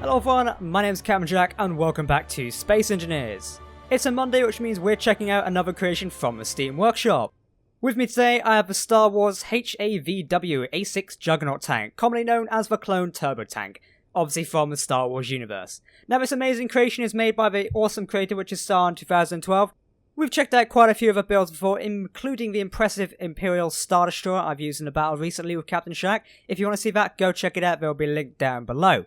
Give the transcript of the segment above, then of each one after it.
Hello everyone, my name is Captain Jack and welcome back to Space Engineers. It's a Monday, which means we're checking out another creation from the Steam Workshop. With me today I have the Star Wars HAVW A6 Juggernaut tank, commonly known as the Clone Turbo Tank, obviously from the Star Wars universe. Now this amazing creation is made by the awesome creator which is Star in 2012. We've checked out quite a few of her builds before, including the impressive Imperial Star Destroyer I've used in a battle recently with Captain Shaq. If you want to see that, go check it out, there will be a link down below.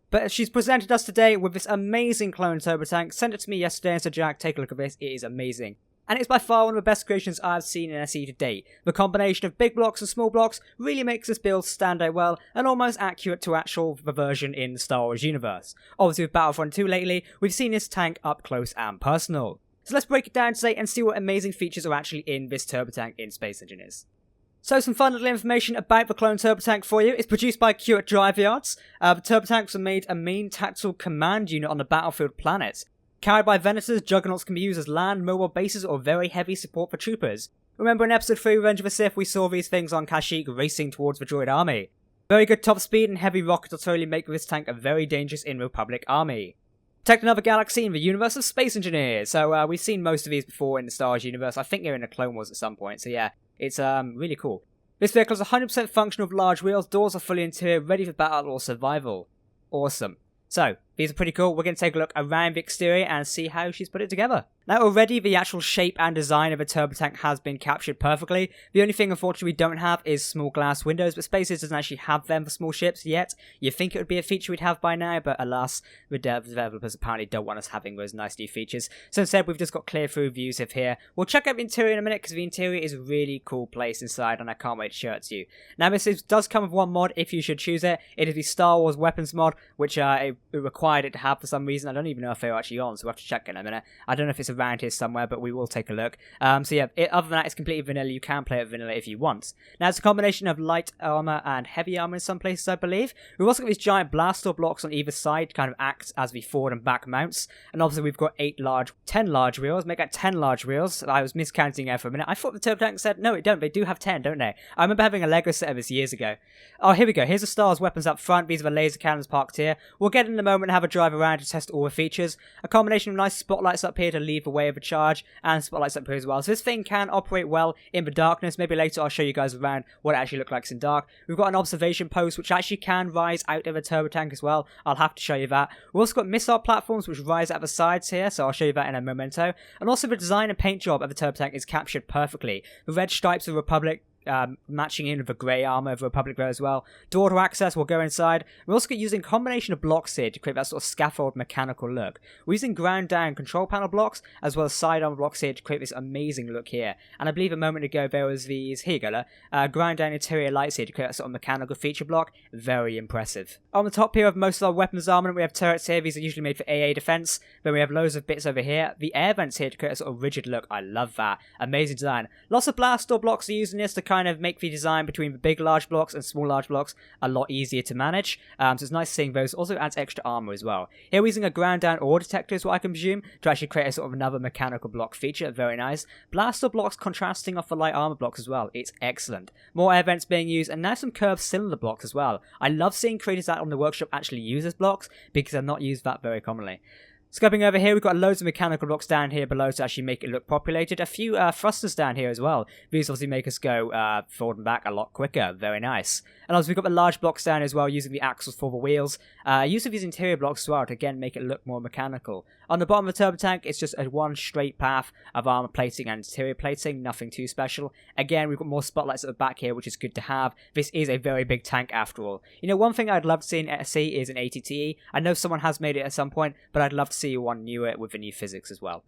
But she's presented us today with this amazing clone turbo tank, sent it to me yesterday and said, Jack, take a look at this, it is amazing. And it's by far one of the best creations I've seen in SE to date. The combination of big blocks and small blocks really makes this build stand out well and almost accurate to the version in the Star Wars universe. Obviously with Battlefront 2 lately, we've seen this tank up close and personal. So let's break it down today and see what amazing features are actually in this turbo tank in Space Engineers. So some fun little information about the Clone Turbo Tank for you. It's produced by Q Drive Yards. The Turbo Tanks were made a main tactical command unit on the battlefield planet. Carried by Venators, Juggernauts can be used as land, mobile bases, or very heavy support for troopers. Remember in Episode 3 Revenge of the Sith, we saw these things on Kashyyyk racing towards the droid army. Very good top speed and heavy rockets will totally make this tank a very dangerous in Republic army. Protect another galaxy in the universe of Space Engineers. So we've seen most of these before in the Star Wars universe. I think they're in the Clone Wars at some point, so yeah. It's really cool. This vehicle is 100% functional with large wheels, doors are fully interior, ready for battle or survival. Awesome. So, these are pretty cool. We're going to take a look around the exterior and see how she's put it together. Now already the actual shape and design of a turbo tank has been captured perfectly. The only thing unfortunately we don't have is small glass windows, but SpaceX doesn't actually have them for small ships yet. You'd think it would be a feature we'd have by now, but alas, the developers apparently don't want us having those nice new features. So instead we've just got clear through views of here. We'll check out the interior in a minute because the interior is a really cool place inside and I can't wait to show it to you. Now this does come with one mod if you should choose it. It is the Star Wars Weapons mod, which it required it to have for some reason. I don't even know if they're actually on, so we'll have to check in a minute. I don't know if it's around here somewhere, but we will take a look. So yeah, other than that, it's completely vanilla. You can play it vanilla if you want. Now it's a combination of light armor and heavy armor in some places, I believe. We've also got these giant blast door blocks on either side to kind of act as the forward and back mounts. And obviously we've got 10 large wheels. Make that 10 large wheels. I was miscounting there for a minute. I thought the turbo tank said, no, it don't. They do have 10, don't they? I remember having a Lego set of this years ago. Oh, here we go. Here's the Star Wars weapons up front. These are the laser cannons parked here. We'll get in a moment and have a drive around to test all the features. A combination of nice spotlights up here to lead the way of a charge, and spotlights up here as well. So this thing can operate well in the darkness. Maybe later I'll show you guys around what it actually looks like in dark. We've got an observation post which actually can rise out of a turbo tank as well. I'll have to show you that. We've also got missile platforms which rise out the sides here, so I'll show you that in a momento. And also the design and paint job of the turbo tank is captured perfectly. The red stripes of Republic matching in with the grey armour of the Republic there as well. Door to access, we'll go inside. We're also using a combination of blocks here to create that sort of scaffold mechanical look. We're using ground down control panel blocks as well as side armor blocks here to create this amazing look here. And I believe a moment ago there was these, here you go, ground down interior lights here to create that sort of mechanical feature block. Very impressive. On the top here of most of our weapons armament, we have turrets here. These are usually made for AA defense. Then we have loads of bits over here. The air vents here to create a sort of rigid look. I love that. Amazing design. Lots of blast door blocks are using this to kind of make the design between the big large blocks and small large blocks a lot easier to manage. So it's nice seeing those. Also adds extra armor as well. Here we're using a ground down ore detector is what I can presume to actually create a sort of another mechanical block feature. Very nice. Blast door blocks contrasting off the light armor blocks as well. It's excellent. More air vents being used and now some curved cylinder blocks as well. I love seeing creators out on the workshop actually use as blocks because they're not used that very commonly. Scoping over here, we've got loads of mechanical blocks down here below to actually make it look populated. A few thrusters down here as well. These obviously make us go forward and back a lot quicker. Very nice. And also we've got the large blocks down as well, using the axles for the wheels. Use of these interior blocks as well to again make it look more mechanical. On the bottom of the turbo tank, it's just a one straight path of armor plating and interior plating. Nothing too special. Again, we've got more spotlights at the back here, which is good to have. This is a very big tank after all. You know, one thing I'd love to see in SE is an ATTE. I know someone has made it at some point, but I'd love to see one newer with the new physics as well.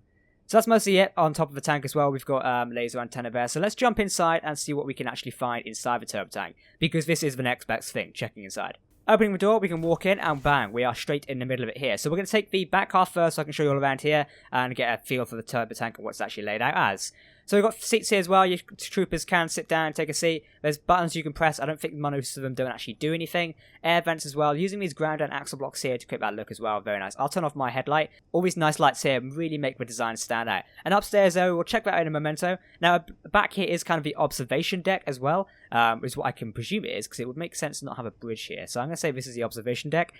So that's mostly it. On top of the tank as well, we've got laser antenna there. So let's jump inside and see what we can actually find inside the turbo tank, because this is the next best thing, checking inside. Opening the door, we can walk in and bang, we are straight in the middle of it here. So we're going to take the back half first so I can show you all around here and get a feel for the turbo tank and what's actually laid out as. So we've got seats here as well. Your troopers can sit down and take a seat. There's buttons you can press. I don't think most of them don't actually do anything. Air vents as well. Using these ground and axle blocks here to create that look as well. Very nice. I'll turn off my headlight. All these nice lights here really make the design stand out. And upstairs though, we'll check that out in a memento. Now back here is kind of the observation deck as well. Is what I can presume it is, because it would make sense to not have a bridge here. So I'm going to say this is the observation deck,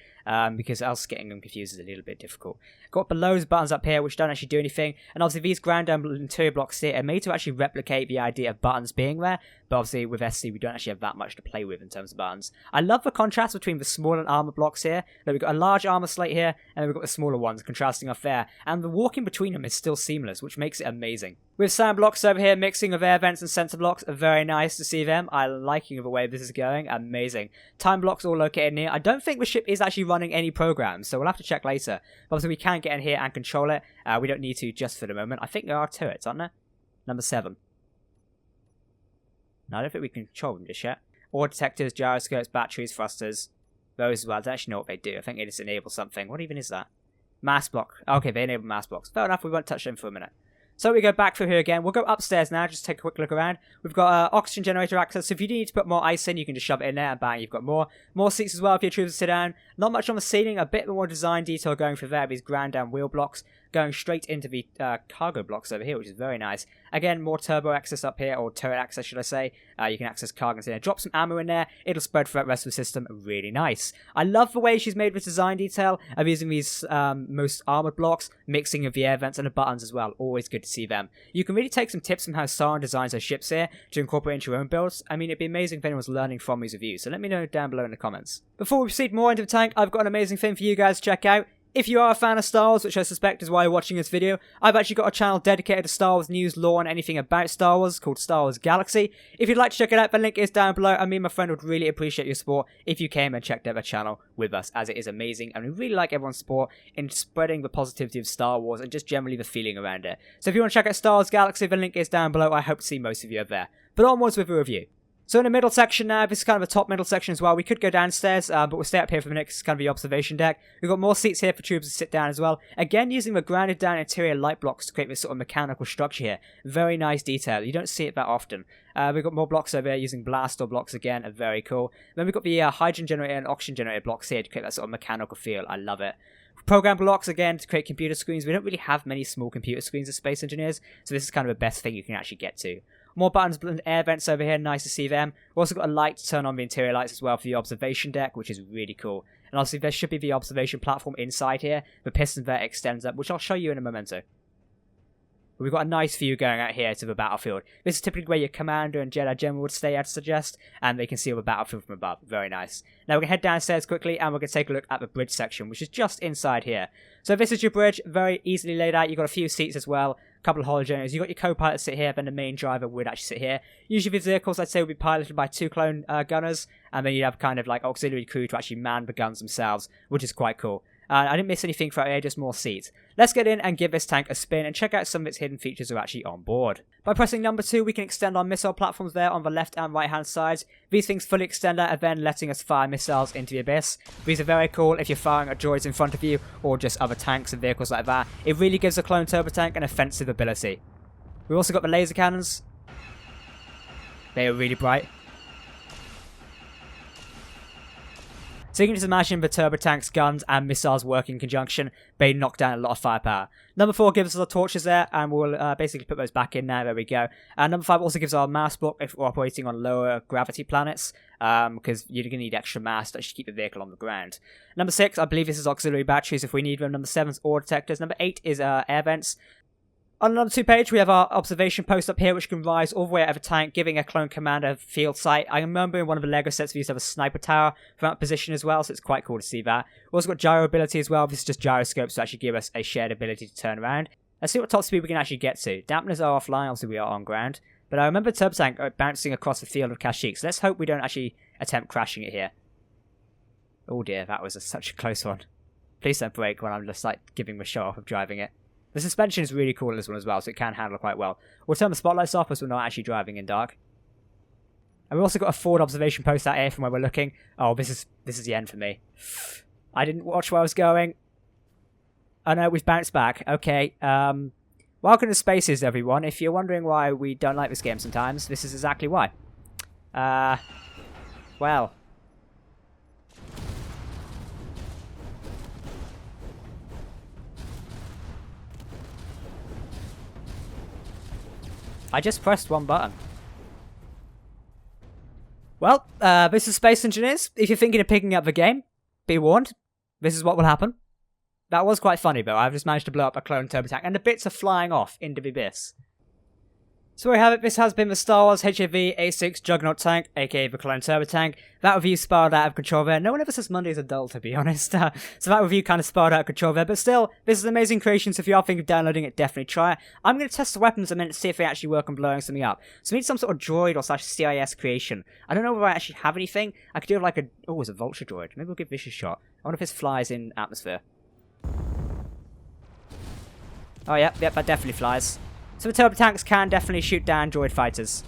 because else getting them confused is a little bit difficult. Got below buttons up here which don't actually do anything, and obviously these ground and interior blocks here are made to actually replicate the idea of buttons being there, but obviously with SC we don't actually have that much to play with in terms of buttons. I love the contrast between the small and armor blocks here. That we've got a large armor slate here, and then we've got the smaller ones contrasting off there, and the walking between them is still seamless, which makes it amazing. With sound blocks over here, mixing of air vents and sensor blocks, are very nice to see them. I'm liking the way this is going, amazing. Time blocks all located near. I don't think the ship is actually running any programs, so we'll have to check later. But obviously we can get in here and control it. We don't need to just for the moment. I think there are turrets, aren't there? Number 7. No, I don't think we can control them just yet. Ore detectors, gyroscopes, batteries, thrusters. Those as well. I don't actually know what they do. I think they just enable something. What even is that? Mass block. Okay, they enable mass blocks. Fair enough, we won't touch them for a minute. So we go back through here again. We'll go upstairs now, just take a quick look around. We've got oxygen generator access, so if you do need to put more ice in, you can just shove it in there, and bang, you've got more. More seats as well if your troopers sit down. Not much on the ceiling, a bit more design detail going through there, these ground down wheel blocks, going straight into the cargo blocks over here, which is very nice. Again, more turbo access up here, or turret access should I say. You can access cargo in there. Drop some ammo in there, it'll spread throughout the rest of the system, really nice. I love the way she's made with design detail of using these most armoured blocks, mixing of the air vents and the buttons as well, always good to see them. You can really take some tips from how Sauron designs her ships here to incorporate into your own builds. I mean, it'd be amazing if anyone's learning from these reviews, so let me know down below in the comments. Before we proceed more into the tank, I've got an amazing thing for you guys to check out. If you are a fan of Star Wars, which I suspect is why you're watching this video, I've actually got a channel dedicated to Star Wars news, lore, and anything about Star Wars called Star Wars Galaxy. If you'd like to check it out, the link is down below, and me and my friend would really appreciate your support if you came and checked out the channel with us, as it is amazing, and we really like everyone's support in spreading the positivity of Star Wars and just generally the feeling around it. So if you want to check out Star Wars Galaxy, the link is down below. I hope to see most of you over there. But onwards with the review. So in the middle section now, this is kind of a top middle section as well. We could go downstairs, but we'll stay up here for the next kind of the observation deck. We've got more seats here for troopers to sit down as well. Again, using the grounded down interior light blocks to create this sort of mechanical structure here. Very nice detail. You don't see it that often. We've got more blocks over here using blast door blocks again, are very cool. Then we've got the hydrogen generator and oxygen generator blocks here to create that sort of mechanical feel. I love it. Program blocks again to create computer screens. We don't really have many small computer screens as Space Engineers, so this is kind of the best thing you can actually get to. More buttons and air vents over here, nice to see them. We've also got a light to turn on the interior lights as well for the observation deck, which is really cool. And obviously there should be the observation platform inside here. The piston there extends up, which I'll show you in a memento. But we've got a nice view going out here to the battlefield. This is typically where your commander and Jedi General would stay, I'd suggest, and they can see the battlefield from above. Very nice. Now we're going to head downstairs quickly, and we're going to take a look at the bridge section, which is just inside here. So this is your bridge, very easily laid out. You've got a few seats as well, a couple of hologenerators. You've got your co-pilot sit here, then the main driver would actually sit here. Usually these vehicles, I'd say, would be piloted by 2 clone gunners, and then you'd have kind of like auxiliary crew to actually man the guns themselves, which is quite cool. I didn't miss anything throughout here, just more seats. Let's get in and give this tank a spin and check out some of its hidden features are actually on board. By pressing number 2, we can extend our missile platforms there on the left and right hand sides. These things fully extend out and then letting us fire missiles into the abyss. These are very cool if you're firing at droids in front of you or just other tanks and vehicles like that. It really gives a clone turbo tank an offensive ability. We've also got the laser cannons. They are really bright. So you can just imagine the turbo tanks, guns, and missiles working in conjunction. They knock down a lot of firepower. Number 4 gives us our torches there, and we'll basically put those back in now. There we go. And number 5 also gives our mass block if we're operating on lower gravity planets, because you're going to need extra mass to actually keep the vehicle on the ground. Number 6, I believe this is auxiliary batteries if we need them. Number 7 is ore detectors. Number 8 is air vents. On the number 2 page, we have our observation post up here, which can rise all the way out of a tank, giving a clone commander a field sight. I remember in one of the LEGO sets we used to have a sniper tower from that position as well, so it's quite cool to see that. We've also got gyro ability as well. This is just gyroscopes to actually give us a shared ability to turn around. Let's see what top speed we can actually get to. Dampeners are offline, obviously we are on ground. But I remember turbo tank bouncing across the field of Kashyyyk, so let's hope we don't actually attempt crashing it here. Oh dear, that was such a close one. Please don't break when I'm just like giving the show off of driving it. The suspension is really cool in this one as well, so it can handle quite well. We'll turn the spotlights off as we're not actually driving in dark. And we've also got a forward observation post out here from where we're looking. Oh, this is the end for me. I didn't watch where I was going. Oh no, we've bounced back. Okay, well Welcome to Spaces, everyone. If you're wondering why we don't like this game sometimes, this is exactly why. Well. I just pressed one button. Well, this is Space Engineers. If you're thinking of picking up the game, be warned. This is what will happen. That was quite funny, though. I've just managed to blow up a clone turbo tank, and the bits are flying off into the abyss. So there we have it. This has been the Star Wars HAV A6 Juggernaut tank, aka the clone turbo tank. That review spiraled out of control there. No one ever says Monday's a dull, to be honest. So that review kind of spiraled out of control there. But still, this is an amazing creation, so if you are thinking of downloading it, definitely try it. I'm going to test the weapons a minute to see if they actually work on blowing something up. So we need some sort of droid or / CIS creation. I don't know whether I actually have anything. I could do like a... Oh, it's a vulture droid. Maybe we'll give this a shot. I wonder if this flies in atmosphere. Oh, yeah, that definitely flies. So the turbo tanks can definitely shoot down droid fighters.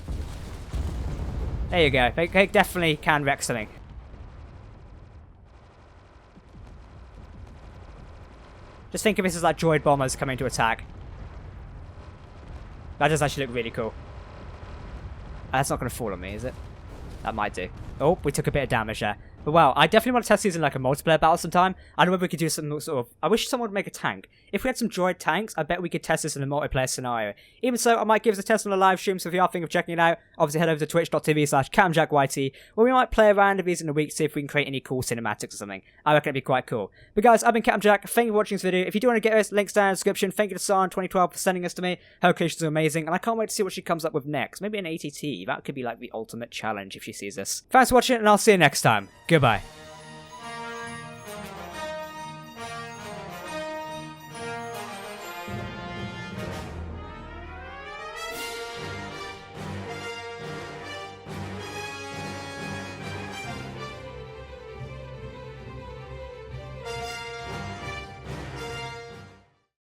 There you go. They definitely can wreck something. Just think of this as like droid bombers coming to attack. That does actually look really cool. That's not going to fall on me, is it? That might do. Oh, we took a bit of damage there. But wow, I definitely want to test these in like a multiplayer battle sometime. I don't know if we could do some sort of... I wish someone would make a tank. If we had some droid tanks, I bet we could test this in a multiplayer scenario. Even so, I might give this a test on a live stream, so if you are thinking of checking it out, obviously head over to twitch.tv/CamJackYT, where we might play around with these in a week, see if we can create any cool cinematics or something. I reckon it'd be quite cool. But guys, I've been CamJack. Thank you for watching this video. If you do want to get us, links down in the description. Thank you to Saran2012 for sending us to me. Her creations are amazing, and I can't wait to see what she comes up with next. Maybe an ATT. That could be like the ultimate challenge if she sees this. Thanks for watching, and I'll see you next time. Goodbye.